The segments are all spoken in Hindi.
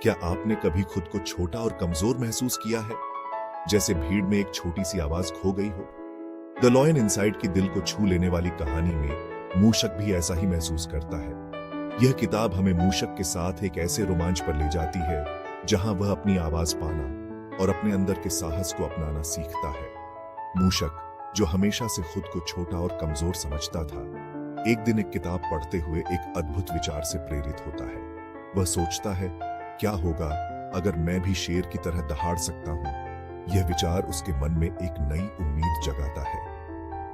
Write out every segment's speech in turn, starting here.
क्या आपने कभी खुद को छोटा और कमजोर महसूस किया है, जैसे भीड़ में एक छोटी सी आवाज खो गई हो? द लॉयन इनसाइड की दिल को छू लेने वाली कहानी में मूषक भी ऐसा ही महसूस करता है। यह किताब हमें मूषक के साथ एक ऐसे रोमांच पर ले जाती है जहां वह अपनी आवाज पाना और अपने अंदर के साहस को अपनाना सीखता है। मूषक, जो हमेशा से खुद को छोटा और कमजोर समझता था, एक दिन एक किताब पढ़ते हुए एक अद्भुत विचार से प्रेरित होता है। वह सोचता है, क्या होगा अगर मैं भी शेर की तरह दहाड़ सकता हूं? यह विचार उसके मन में एक नई उम्मीद जगाता है।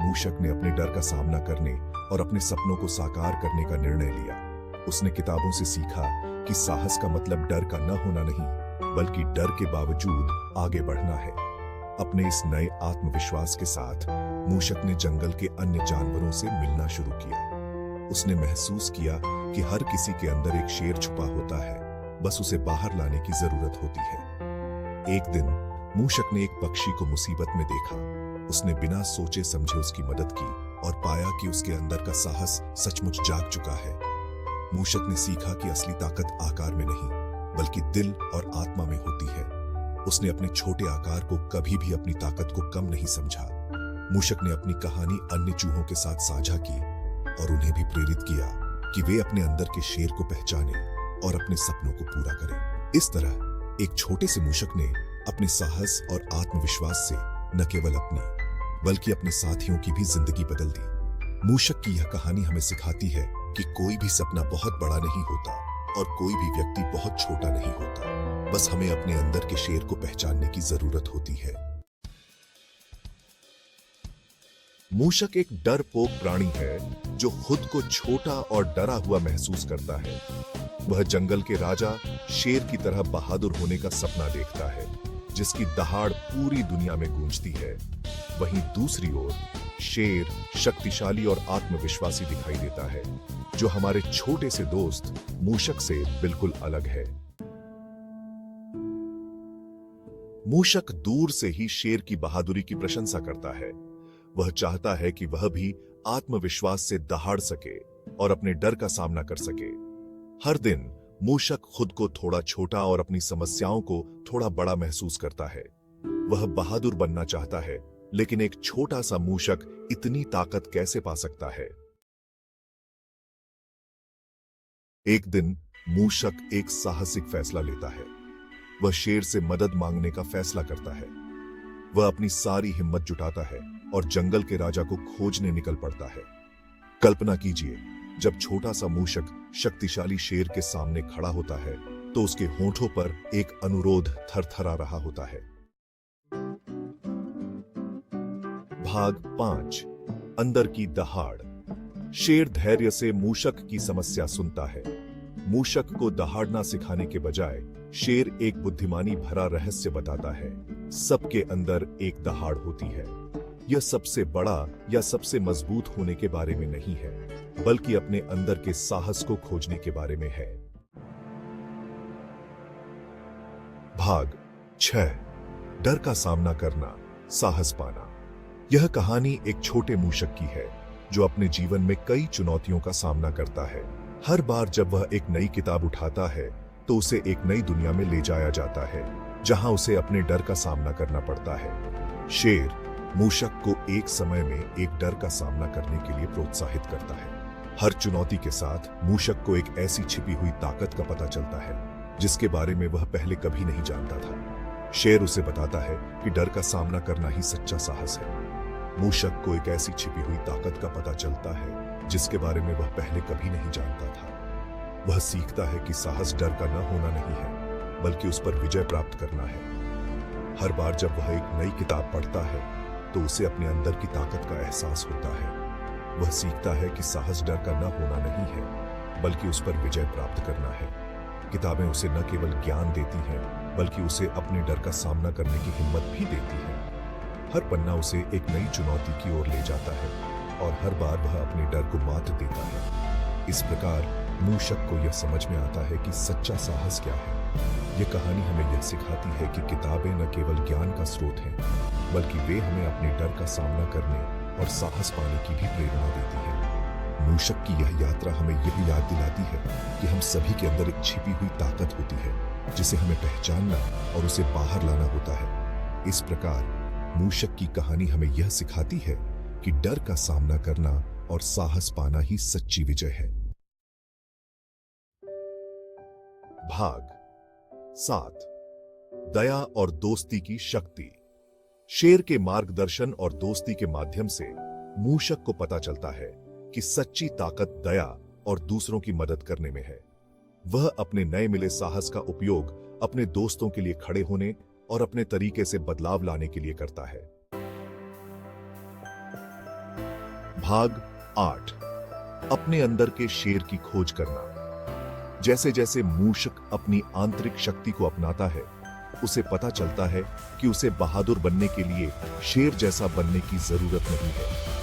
मूषक ने अपने डर का सामना करने और अपने सपनों को साकार करने का निर्णय लिया। उसने किताबों से सीखा कि साहस का मतलब डर का न होना नहीं, बल्कि डर के बावजूद आगे बढ़ना है। अपने इस नए आत्मविश्वास के साथ मूषक ने जंगल के अन्य जानवरों से मिलना शुरू किया। उसने महसूस किया कि हर किसी के अंदर एक शेर छुपा होता है, बस उसे बाहर लाने की जरूरत होती है। एक दिन मूषक ने एक पक्षी को मुसीबत में देखा। उसने बिना सोचे समझे उसकी मदद की और पाया कि उसके अंदर का साहस सचमुच जाग चुका है। मूषक ने सीखा कि असली ताकत आकार में नहीं, बल्कि दिल और आत्मा में होती है। उसने अपने छोटे आकार को कभी भी अपनी ताकत को कम नहीं समझा। मूषक ने अपनी कहानी अन्य चूहों के साथ साझा की और उन्हें भी प्रेरित किया कि वे अपने अंदर के शेर को पहचानें और अपने सपनों को पूरा करें। इस तरह एक छोटे से मूषक ने अपने साहस और आत्मविश्वास से न केवल अपनी, बल्कि अपने साथियों की भी जिंदगी बदल दी। मूषक की यह कहानी हमें सिखाती है कि कोई भी सपना बहुत बड़ा नहीं होता और कोई भी व्यक्ति बहुत छोटा नहीं होता। बस हमें अपने अंदर के शेर को पहचानने की जरूरत होती है। मूषक एक डरपोक प्राणी है जो खुद को छोटा और डरा हुआ महसूस करता है। वह जंगल के राजा शेर की तरह बहादुर होने का सपना देखता है, जिसकी दहाड़ पूरी दुनिया में गूंजती है। वहीं दूसरी ओर शेर शक्तिशाली और आत्मविश्वासी दिखाई देता है, जो हमारे छोटे से दोस्त मूषक से बिल्कुल अलग है। मूषक दूर से ही शेर की बहादुरी की प्रशंसा करता है। वह चाहता है कि वह भी आत्मविश्वास से दहाड़ सके और अपने डर का सामना कर सके। हर दिन मूषक खुद को थोड़ा छोटा और अपनी समस्याओं को थोड़ा बड़ा महसूस करता है। वह बहादुर बनना चाहता है, लेकिन एक छोटा सा मूषक इतनी ताकत कैसे पा सकता है? एक दिन मूषक एक साहसिक फैसला लेता है। वह शेर से मदद मांगने का फैसला करता है। वह अपनी सारी हिम्मत जुटाता है और जंगल के राजा को खोजने निकल पड़ता है। कल्पना कीजिए, जब छोटा सा मूषक शक्तिशाली शेर के सामने खड़ा होता है, तो उसके होंठों पर एक अनुरोध थरथरा रहा होता है। भाग 5, अंदर की दहाड़। शेर धैर्य से मूषक की समस्या सुनता है। मूषक को दहाड़ना सिखाने के बजाय शेर एक बुद्धिमानी भरा रहस्य बताता है। सबके अंदर एक दहाड़ होती है। यह सबसे बड़ा या सबसे मजबूत होने के बारे में नहीं है, बल्कि अपने अंदर के साहस को खोजने के बारे में है। भाग 6, डर का सामना करना, साहस पाना। यह कहानी एक छोटे मूषक की है जो अपने जीवन में कई चुनौतियों का सामना करता है। हर बार जब वह एक नई किताब उठाता है, तो उसे एक नई दुनिया में ले जाया जाता है, जहां उसे अपने डर का सामना करना पड़ता है। शेर मूषक को एक समय में एक डर का सामना करने के लिए प्रोत्साहित करता है। हर चुनौती के साथ मूषक को एक ऐसी छिपी हुई ताकत का पता चलता है, जिसके बारे में वह पहले कभी नहीं जानता था। शेर उसे बताता है कि डर का सामना करना ही सच्चा साहस है। मूषक को एक ऐसी छिपी हुई ताकत का पता चलता है, जिसके बारे में वह पहले कभी नहीं जानता था। वह सीखता है कि साहस डर का न होना नहीं है, बल्कि उस पर विजय प्राप्त करना है। हर बार जब वह एक नई किताब पढ़ता है, तो उसे अपने अंदर की ताकत का एहसास होता है। वह सीखता है कि साहस डर का न होना नहीं है, बल्कि उस पर विजय प्राप्त करना है। किताबें उसे न केवल ज्ञान देती हैं, बल्कि उसे अपने डर का सामना करने की हिम्मत भी देती है। हर पन्ना उसे एक नई चुनौती की ओर ले जाता है और हर बार वह अपने डर को मात देता है। इस प्रकार मूषक को यह समझ में आता है कि सच्चा साहस क्या है। यह कहानी हमें यह सिखाती है कि किताबें न केवल ज्ञान का स्रोत हैं, बल्कि वे हमें अपने डर का सामना करने और साहस पाने की भी प्रेरणा देती है। मूषक की यह यात्रा हमें यह याद दिलाती है कि कि हम सभी के अंदर एक छिपी हुई ताकत होती है जिसे हमें पहचानना और उसे बाहर लाना होता है। इस प्रकार मूषक की कहानी हमें यह सिखाती है कि डर का सामना करना और साहस पाना ही सच्ची विजय है। भाग 7 दया और दोस्ती की शक्ति। शेर के मार्गदर्शन और दोस्ती के माध्यम से मूषक को पता चलता है कि सच्ची ताकत दया और दूसरों की मदद करने में है। वह अपने नए मिले साहस का उपयोग अपने दोस्तों के लिए खड़े होने और अपने तरीके से बदलाव लाने के लिए करता है। भाग 8 अपने अंदर के शेर की खोज करना। जैसे जैसे मूषक अपनी आंतरिक शक्ति को अपनाता है, उसे पता चलता है कि उसे बहादुर बनने के लिए शेर जैसा बनने की जरूरत नहीं है।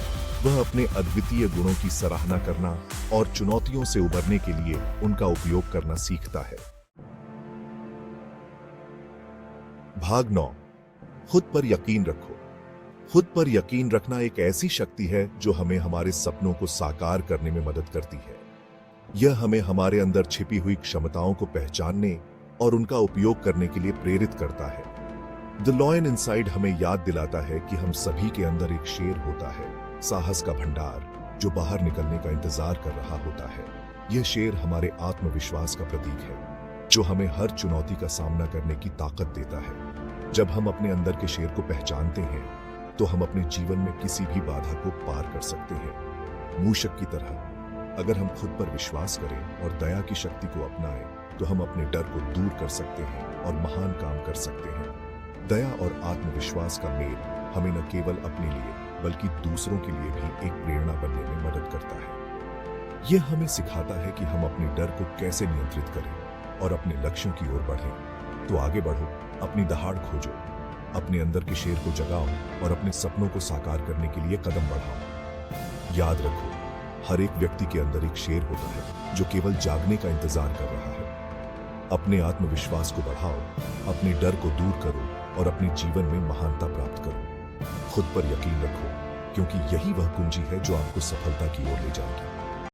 वह अपने अद्वितीय गुणों की सराहना करना और चुनौतियों से उबरने के लिए उनका उपयोग करना सीखता है। भाग 9 खुद पर यकीन रखो। खुद पर यकीन रखना एक ऐसी शक्ति है जो हमें हमारे सपनों को साकार करने में मदद करती है। यह हमें हमारे अंदर छिपी हुई क्षमताओं को पहचानने और उनका उपयोग करने के लिए प्रेरित करता है। द लॉयन इनसाइड हमें याद दिलाता है कि हम सभी के अंदर एक शेर होता है, साहस का भंडार जो बाहर निकलने का इंतजार कर रहा होता है। यह शेर हमारे आत्मविश्वास का प्रतीक है जो हमें हर चुनौती का सामना करने की ताकत देता है। जब हम अपने अंदर के शेर को पहचानते हैं तो हम अपने जीवन में किसी भी बाधा को पार कर सकते हैं। मूषक की तरह अगर हम खुद पर विश्वास करें और दया की शक्ति को अपनाएं तो हम अपने डर को दूर कर सकते हैं और महान काम कर सकते हैं। दया और आत्मविश्वास का मेल हमें न केवल अपने लिए बल्कि दूसरों के लिए भी एक प्रेरणा बनने में मदद करता है। यह हमें सिखाता है कि हम अपने डर को कैसे नियंत्रित करें और अपने लक्ष्यों की ओर बढ़ें। तो आगे बढ़ो, अपनी दहाड़ खोजो, अपने अंदर के शेर को जगाओ और अपने सपनों को साकार करने के लिए कदम बढ़ाओ। याद रखो, हर एक व्यक्ति के अंदर एक शेर होता है जो केवल जागने का इंतजार कर रहा है। अपने आत्मविश्वास को बढ़ाओ, अपने डर को दूर करो और अपने जीवन में महानता प्राप्त करो। खुद पर यकीन रखो क्योंकि यही वह कुंजी है जो आपको सफलता की ओर ले जाएगी।